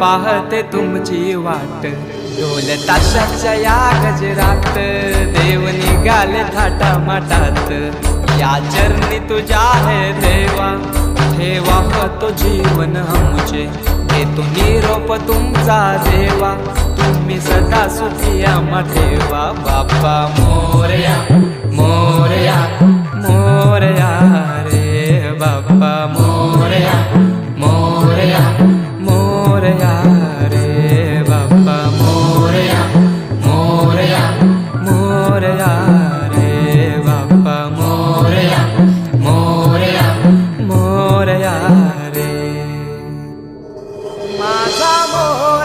पाहते तुमची वाट, ढोल ताशाच्या या गजरात देव निघाले थाटामाटात। या चरणी तुझ्या है देवा, ठेवा तो जीवन आमचे, देतो निरोप तुमचा देवा, तुम्ही सदा सुखी आम्हा ठेवा। बाप्पा मोरया मोरया मोरया रे बाप्पा मोरया मोरया मोरया रे बाप्पा मोरया मोरया मोरया रे बाप्पा मोरया मोरया मोरया रे माझा मोरया।